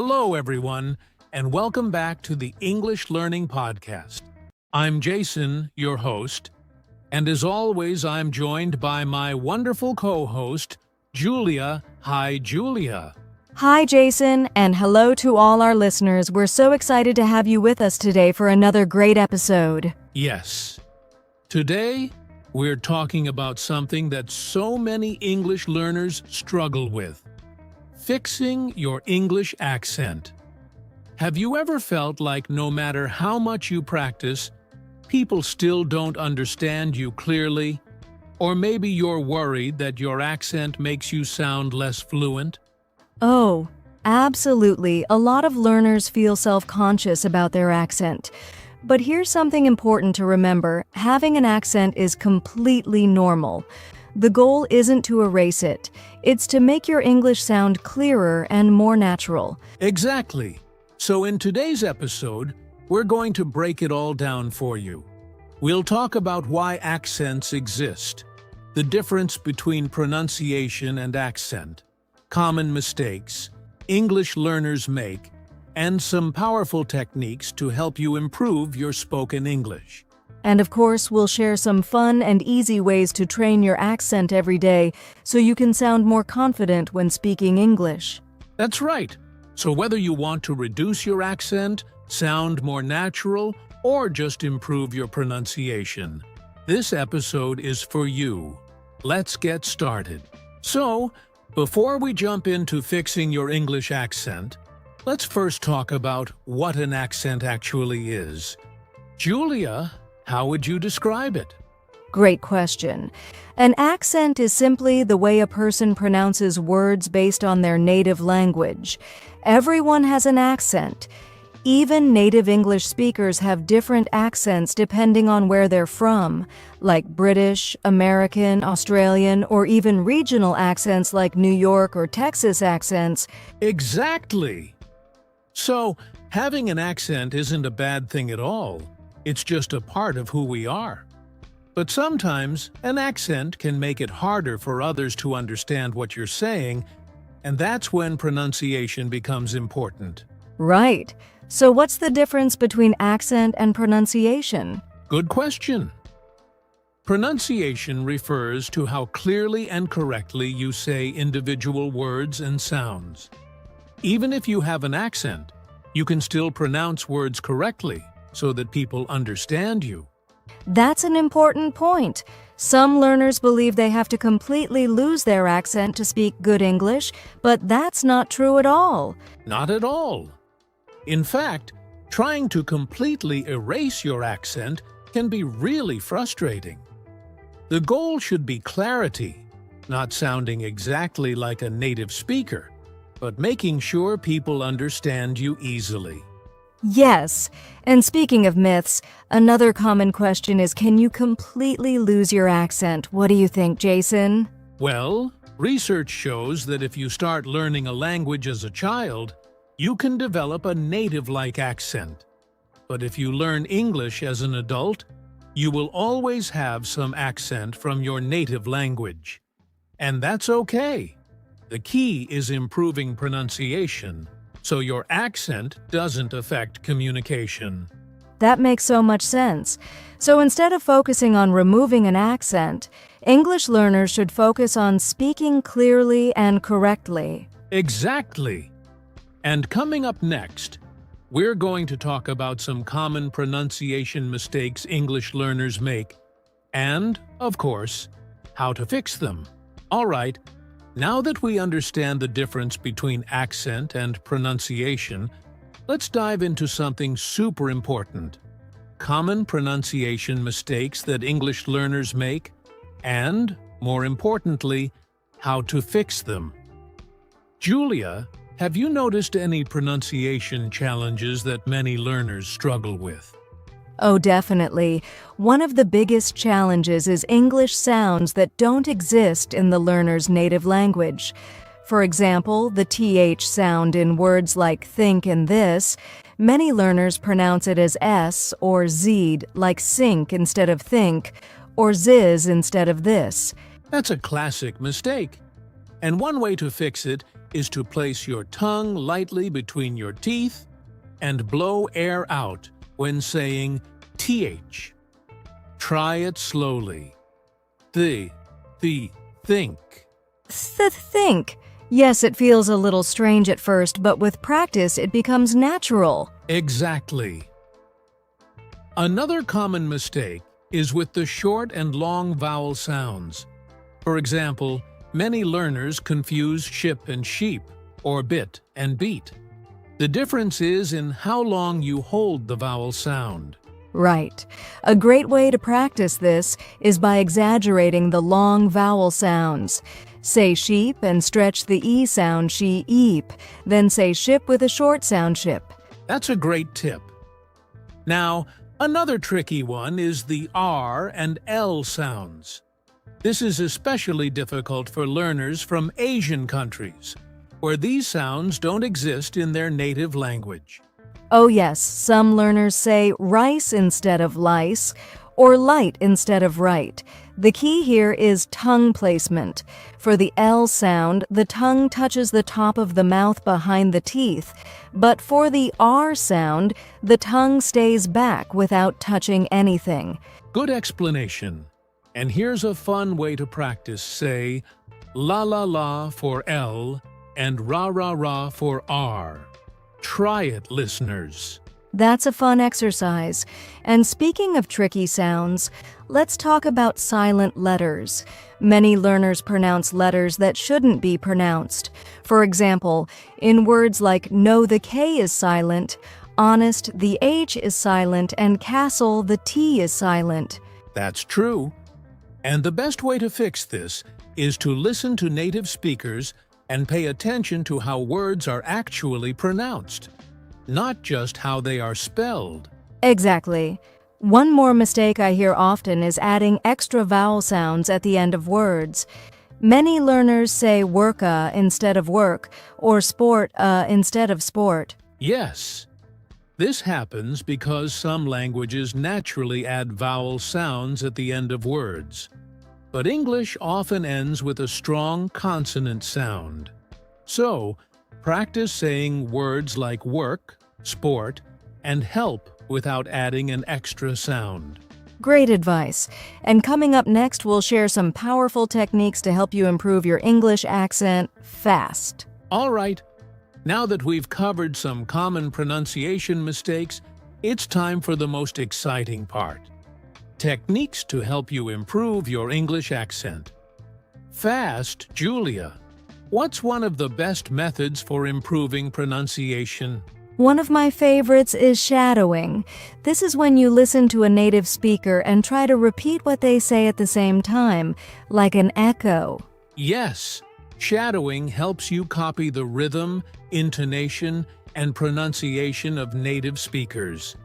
Hello, everyone, and welcome back to the English Learning Podcast. I'm Jason, your host, and as always, I'm joined by my wonderful co-host, Julia. Hi, Julia. Hi, Jason, and hello to all our listeners. We're so excited to have you with us today for another great episode. Yes. Today, we're talking about something that so many English learners struggle with: fixing your English accent. Have you ever felt like no matter how much you practice, people still don't understand you clearly? Or maybe you're worried that your accent makes you sound less fluent? Oh, absolutely. A lot of learners feel self-conscious about their accent. But here's something important to remember. Having an accent is completely normal. The goal isn't to erase it. It's to make your English sound clearer and more natural. Exactly. So in today's episode, we're going to break it all down for you. We'll talk about why accents exist, the difference between pronunciation and accent, common mistakes English learners make, and some powerful techniques to help you improve your spoken English. And of course, we'll share some fun and easy ways to train your accent every day so you can sound more confident when speaking English. That's right. So whether you want to reduce your accent, sound more natural, or just improve your pronunciation, this episode is for you. Let's get started. So, before we jump into fixing your English accent, let's first talk about what an accent actually is. Julia, how would you describe it? Great question. An accent is simply the way a person pronounces words based on their native language. Everyone has an accent. Even native English speakers have different accents depending on where they're from, like British, American, Australian, or even regional accents like New York or Texas accents. Exactly! So, having an accent isn't a bad thing at all. It's just a part of who we are. But sometimes, an accent can make it harder for others to understand what you're saying, and that's when pronunciation becomes important. Right. So what's the difference between accent and pronunciation? Good question. Pronunciation refers to how clearly and correctly you say individual words and sounds. Even if you have an accent, you can still pronounce words correctly so that people understand you. That's an important point. Some learners believe they have to completely lose their accent to speak good English, but that's not true at all. Not at all. In fact, trying to completely erase your accent can be really frustrating. The goal should be clarity, not sounding exactly like a native speaker, but making sure people understand you easily. Yes, and speaking of myths, another common question is, can you completely lose your accent? What do you think, Jason? Well, research shows that if you start learning a language as a child, you can develop a native-like accent. But if you learn English as an adult, you will always have some accent from your native language. And that's okay. The key is improving pronunciation, so your accent doesn't affect communication. That makes so much sense. So instead of focusing on removing an accent, English learners should focus on speaking clearly and correctly. Exactly. And coming up next, we're going to talk about some common pronunciation mistakes English learners make, and, of course, how to fix them. All right. Now that we understand the difference between accent and pronunciation, let's dive into something super important: common pronunciation mistakes that English learners make, and, more importantly, how to fix them. Julia, have you noticed any pronunciation challenges that many learners struggle with? Oh, definitely. One of the biggest challenges is English sounds that don't exist in the learner's native language. For example, the TH sound in words like think and this. Many learners pronounce it as S or Z'd, like sink instead of think, or Ziz instead of this. That's a classic mistake. And one way to fix it is to place your tongue lightly between your teeth and blow air out when saying th. Try it slowly. Think. Think. Yes, it feels a little strange at first, but with practice it becomes natural. Exactly. Another common mistake is with the short and long vowel sounds. For example, many learners confuse ship and sheep, or bit and beat. The difference is in how long you hold the vowel sound. Right. A great way to practice this is by exaggerating the long vowel sounds. Say sheep and stretch the E sound she-eep, then say ship with a short sound ship. That's a great tip. Now, another tricky one is the R and L sounds. This is especially difficult for learners from Asian countries, where these sounds don't exist in their native language. Oh yes, some learners say rice instead of lice, or light instead of right. The key here is tongue placement. For the L sound, the tongue touches the top of the mouth behind the teeth, but for the R sound, the tongue stays back without touching anything. Good explanation. And here's a fun way to practice. Say la la la for L and ra ra ra for R. Try it, listeners. That's a fun exercise. And speaking of tricky sounds, let's talk about silent letters. Many learners pronounce letters that shouldn't be pronounced. For example, in words like no, the K is silent, honest, the H is silent, and castle, the T is silent. That's true. And the best way to fix this is to listen to native speakers and pay attention to how words are actually pronounced, not just how they are spelled. Exactly. One more mistake I hear often is adding extra vowel sounds at the end of words. Many learners say worka instead of work, or sport instead of sport. Yes. This happens because some languages naturally add vowel sounds at the end of words. But English often ends with a strong consonant sound. So, practice saying words like work, sport, and help without adding an extra sound. Great advice. And coming up next, we'll share some powerful techniques to help you improve your English accent fast. All right, now that we've covered some common pronunciation mistakes, it's time for the most exciting part. Techniques to help you improve your English accent. Fast, Julia. What's one of the best methods for improving pronunciation? One of my favorites is shadowing. This is when you listen to a native speaker and try to repeat what they say at the same time, like an echo. Yes, shadowing helps you copy the rhythm, intonation, and pronunciation of native speakers.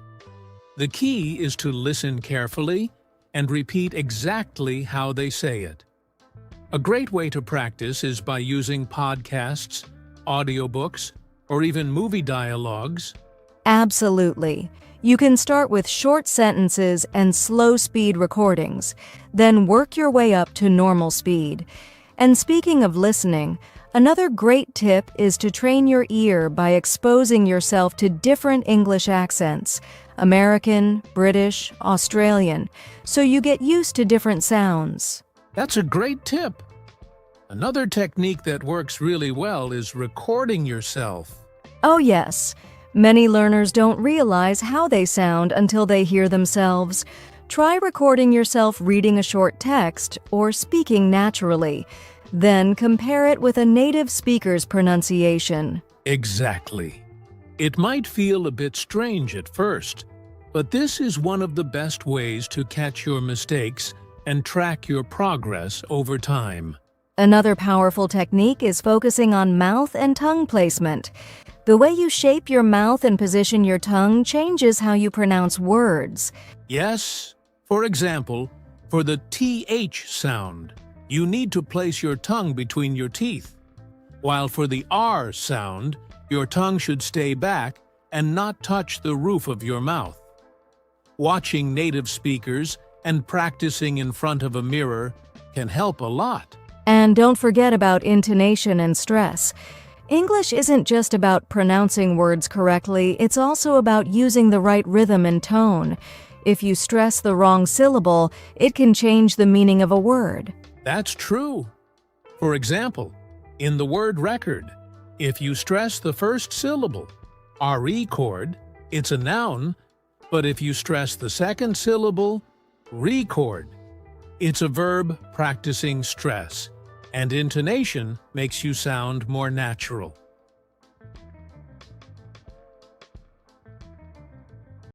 The key is to listen carefully and repeat exactly how they say it. A great way to practice is by using podcasts, audiobooks, or even movie dialogues. Absolutely. You can start with short sentences and slow-speed recordings, then work your way up to normal speed. And speaking of listening, another great tip is to train your ear by exposing yourself to different English accents, American, British, Australian, so you get used to different sounds. That's a great tip. Another technique that works really well is recording yourself. Oh yes, many learners don't realize how they sound until they hear themselves. Try recording yourself reading a short text or speaking naturally. Then compare it with a native speaker's pronunciation. Exactly. It might feel a bit strange at first, but this is one of the best ways to catch your mistakes and track your progress over time. Another powerful technique is focusing on mouth and tongue placement. The way you shape your mouth and position your tongue changes how you pronounce words. Yes, for example, for the TH sound, you need to place your tongue between your teeth, while for the R sound, your tongue should stay back and not touch the roof of your mouth. Watching native speakers and practicing in front of a mirror can help a lot. And don't forget about intonation and stress. English isn't just about pronouncing words correctly, it's also about using the right rhythm and tone. If you stress the wrong syllable, it can change the meaning of a word. That's true. For example, in the word record, if you stress the first syllable, record, it's a noun, but if you stress the second syllable, record, it's a verb practicing stress, and intonation makes you sound more natural.